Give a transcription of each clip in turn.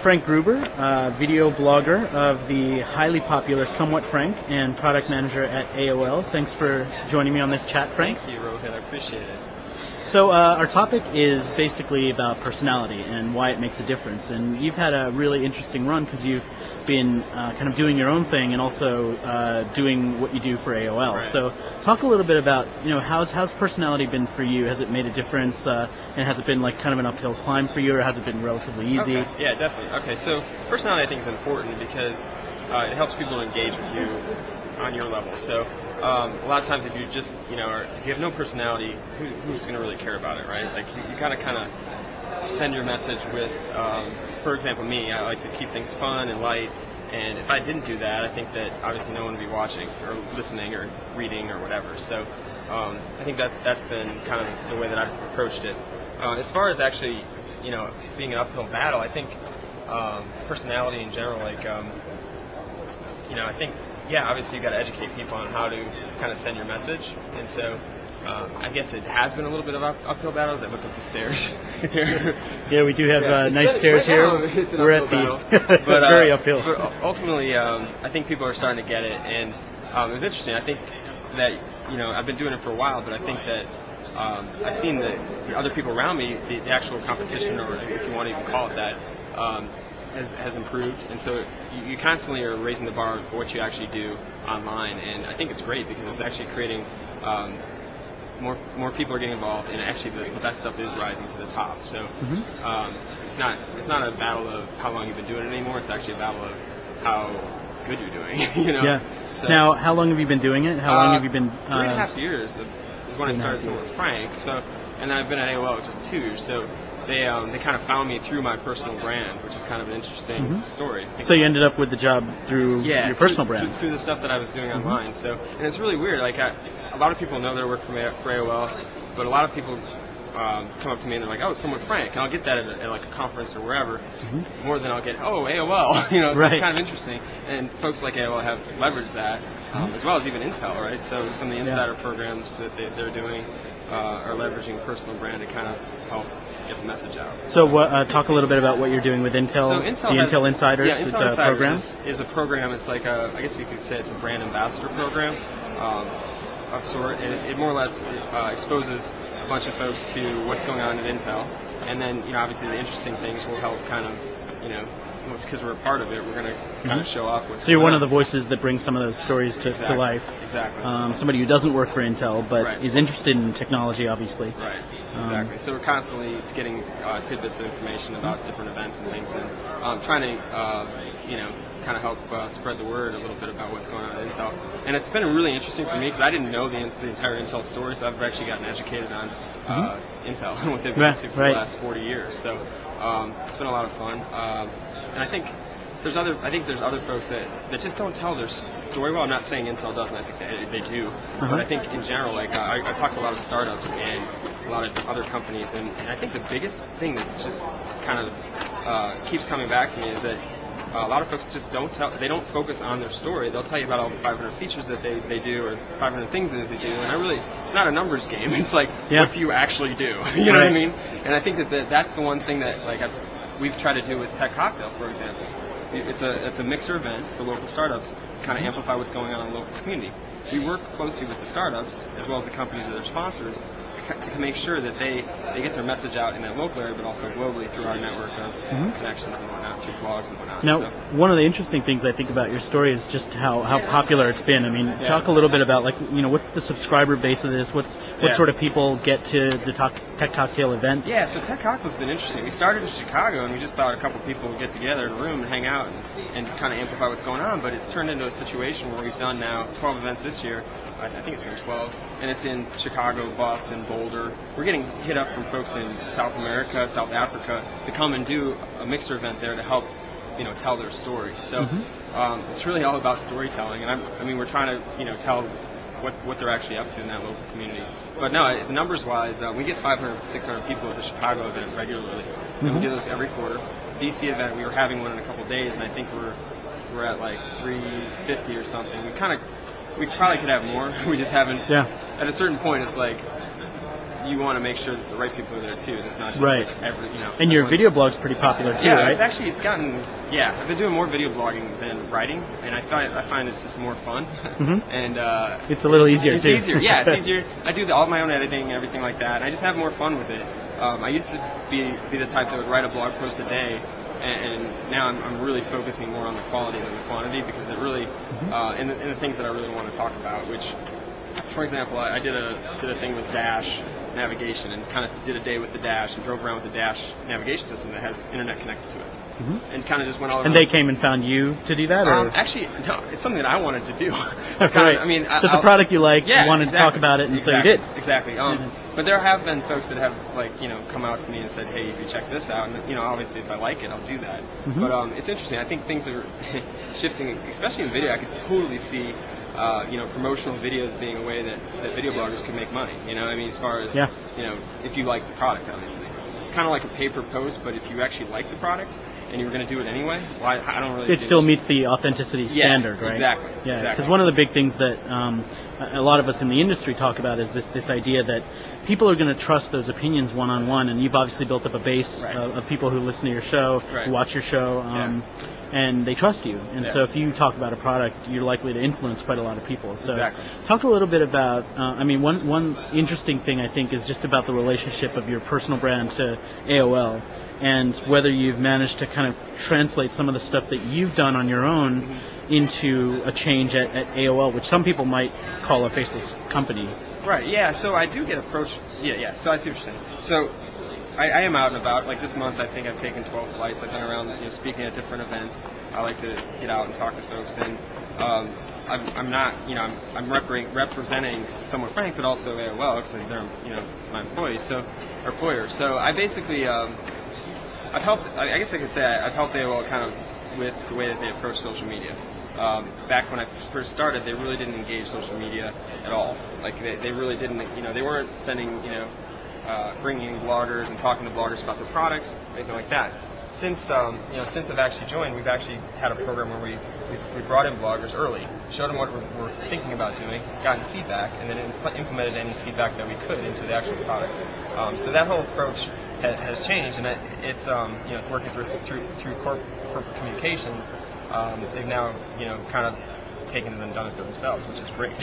Frank Gruber, video blogger of the highly popular Somewhat Frank and product manager at AOL. Thanks for joining me on this chat, Frank. Thank you, Rohit. I appreciate it. So our topic is basically about personality and why it makes a difference. And you've had a really interesting run because you've been kind of doing your own thing and also doing what you do for AOL. Right. So talk a little bit about, how's personality been for you? Has it made a difference? And has it been like kind of an uphill climb for you, or has it been relatively easy? Okay. Yeah, definitely. Okay, so personality I think is important because it helps people engage with you on your level. So a lot of times if you just, if you have no personality, who's going to really care about it, right? Like you gotta kind of send your message with, for example, me, I like to keep things fun and light. And if I didn't do that, I think that obviously no one would be watching or listening or reading or whatever. So I think that's been kind of the way that I've approached it. As far as actually, being an uphill battle, I think personality in general, like, I think, obviously you got to educate people on how to kind of send your message. And so I guess it has been a little bit of uphill battle as I look up the stairs here. Yeah, we do have nice stairs here. We're at the very uphill. But ultimately, I think people are starting to get it, and it was interesting. I think that I've been doing it for a while, but I think that I've seen the other people around me, the actual competition, or if you want to even call it that, has improved, and so you constantly are raising the bar for what you actually do online, and I think it's great because it's actually creating more people are getting involved, and actually the best stuff is rising to the top. So it's not a battle of how long you've been doing it anymore. It's actually a battle of how good you're doing. Yeah. So, now, how long have you been doing it? How long have you been? 3.5 years is when I started Somewhat Frank. So, and then I've been at AOL just 2 years. So they kind of found me through my personal brand, which is kind of an interesting story. So you ended up with the job through your personal brand? Through the stuff that I was doing online. So, and it's really weird. Like a lot of people know their work for AOL, but a lot of people come up to me and they're like, "Oh, it's Somewhat Frank," and I'll get that at like a conference or wherever, more than I'll get, "Oh, AOL." So right. It's kind of interesting. And folks like AOL have leveraged that, as well as even Intel, right? So some of the insider programs that they're doing are leveraging personal brand to kind of help get the message out. So talk a little bit about what you're doing with Intel. So Intel Insiders. Yeah, Intel Insiders program. Is a program. It's like I guess you could say it's a brand ambassador program of sort. And it more or less exposes a bunch of folks to what's going on at Intel, and then obviously the interesting things will help kind of because we're a part of it, we're going to kind of show off what's So you're going one on. of the voices that brings some of those stories to life. Exactly. Somebody who doesn't work for Intel, but is interested in technology, obviously. Right. Exactly. So we're constantly getting tidbits of information about different events and things, and trying to, kind of help spread the word a little bit about what's going on at Intel. And it's been really interesting for me because I didn't know the entire Intel story, so I've actually gotten educated on Intel and what they've been up to for the last 40 years. So it's been a lot of fun. And I think there's other folks that just don't tell their story well. I'm not saying Intel doesn't. I think they do. But I think in general, like I talk to a lot of startups and a lot of other companies, and I think the biggest thing that's just kind of keeps coming back to me is that a lot of folks just don't don't focus on their story. They'll tell you about all the 500 features that they do or 500 things that they do, and it's not a numbers game. It's like, what do you actually do? You know what I mean? And I think that's the one thing that we've tried to do with Tech Cocktail, for example. It's a mixer event for local startups to kind of amplify what's going on in the local community. We work closely with the startups as well as the companies that are sponsors to make sure that they get their message out in that local area, but also globally through our network of connections and whatnot, through blogs and whatnot. Now, one of the interesting things I think about your story is just how popular it's been. I mean, talk a little bit about what's the subscriber base of this? What sort of people get to the Tech Cocktail events? Yeah, so Tech Cocktail's been interesting. We started in Chicago, and we just thought a couple people would get together in a room and hang out and kind of amplify what's going on, but it's turned into a situation where we've done now 12 events this year. I think it's been 12, and it's in Chicago, Boston, Boulder. We're getting hit up from folks in South America, South Africa, to come and do a mixer event there to help, tell their story. So it's really all about storytelling, and we're trying to, tell what they're actually up to in that local community. But no, numbers-wise, we get 500, 600 people at the Chicago event regularly, and we do those every quarter. DC event, we were having one in a couple of days, and I think we're at like 350 or something. We probably could have more. We just haven't. Yeah. At a certain point, it's like you want to make sure that the right people are there too. It's not just Right. like every, you know. And your everyone- video blog's pretty popular too, Yeah, right? it's gotten, yeah, I've been doing more video blogging than writing, and I find it's just more fun. Mhm. And It's a little easier it's too. easier, yeah, it's easier. I do all my own editing and everything like that, and I just have more fun with it. I used to be the type that would write a blog post a day, and now I'm really focusing more on the quality than the quantity, because it really, and the things that I really want to talk about, which, for example, I did a thing with Dash navigation, and kind of did a day with the Dash and drove around with the Dash navigation system that has internet connected to it, and kind of just went all around. And they came and found you to do that, or? Actually, no, it's something that I wanted to do. That's kind right. of, I mean, so it's a product you like, yeah, you wanted exactly, to talk about it, and exactly, so you did. Exactly. But there have been folks that have, like, you know, come out to me and said, hey, you check this out, and, you know, obviously if I like it, I'll do that. But it's interesting. I think things are shifting, especially in video. I could totally see, you know, promotional videos being a way that video bloggers can make money. You know, I mean, as far as, Yeah. you know, if you like the product, obviously. It's kind of like a pay-per-post, but if you actually like the product and you were going to do it anyway, well, I don't really It see still much- meets the authenticity standard, right? Exactly. Yeah, because exactly. one of the big things that a lot of us in the industry talk about is this idea that people are going to trust those opinions one-on-one, and you've obviously built up a base Right. of people who listen to your show, Right. who watch your show, and they trust you. And Yeah. so if you talk about a product, you're likely to influence quite a lot of people. So Exactly. talk a little bit about, I mean, one interesting thing I think is just about the relationship of your personal brand to AOL, and whether you've managed to kind of translate some of the stuff that you've done on your own into a change at AOL, which some people might call a faceless company. Right, yeah, so I do get approached. Yeah, so I see what you're saying. So I am out and about. Like this month, I think I've taken 12 flights. I've been around, you know, speaking at different events. I like to get out and talk to folks, and I'm not, you know, I'm representing somewhat Frank, but also AOL, because they're, you know, my employees, so, or employers. So I basically, I've helped, I guess I could say I've helped AOL kind of with the way that they approach social media. Back when I first started, they really didn't engage social media at all. Like they really didn't, you know, they weren't sending, you know, bringing in bloggers and talking to bloggers about their products, anything like that. Since you know, since I've actually joined, we've actually had a program where we brought in bloggers early, showed them what we're thinking about doing, gotten feedback, and then implemented any feedback that we could into the actual product. So that whole approach has changed, and it's you know, working through corporate communications. They've now, you know, kind of taken it and done it for themselves, which is great.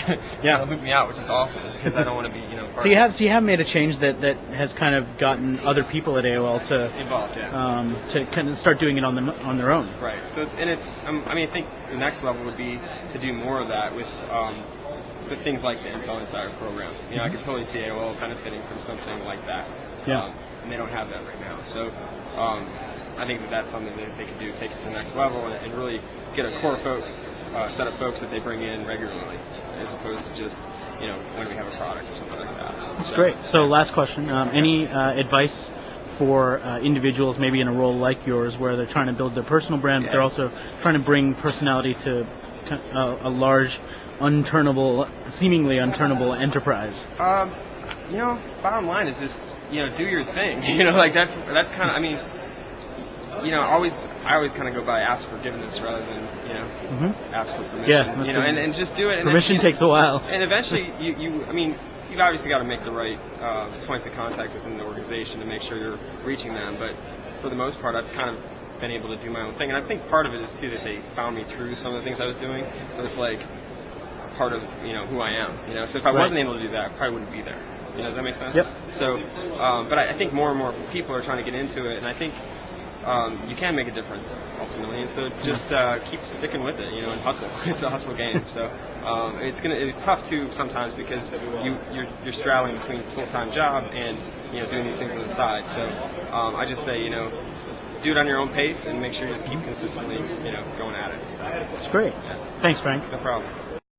Yeah. Kind of looped me out, which is awesome, because I don't want to be, you know, part So you of have made a change that has kind of gotten other people at AOL to involved, yeah. to kind of start doing it on their own. Right. So I mean, I think the next level would be to do more of that with so things like the Intel Insider program. You know, I could totally see AOL benefiting from something like that. Yeah. And they don't have that right now. So I think that's something that they could do, take it to the next level, and really get a core set of folks that they bring in regularly, as opposed to just, you know, when we have a product or something like that. That's great. So last question, any advice for individuals maybe in a role like yours where they're trying to build their personal brand, but they're also trying to bring personality to a large, seemingly unturnable enterprise? You know, bottom line is just, you know, do your thing. You know, like that's kind of, I mean, you know, I always kind of go by ask forgiveness rather than, you know, ask for permission. Yeah, you know, and just do it. And permission then, takes a while. And eventually, I mean, you've obviously got to make the right points of contact within the organization to make sure you're reaching them. But for the most part, I've kind of been able to do my own thing. And I think part of it is too that they found me through some of the things I was doing. So it's like part of, you know, who I am. You know, so if I wasn't able to do that, I probably wouldn't be there. You know, does that make sense? Yep. So, but I think more and more people are trying to get into it, and I think you can make a difference ultimately. And so just keep sticking with it, you know, and hustle. It's a hustle game. So it's tough too sometimes because you're straddling between a full-time job and, you know, doing these things on the side. So I just say, you know, do it on your own pace and make sure you just keep consistently, you know, going at it. So, It's great. Thanks, Frank. no problem.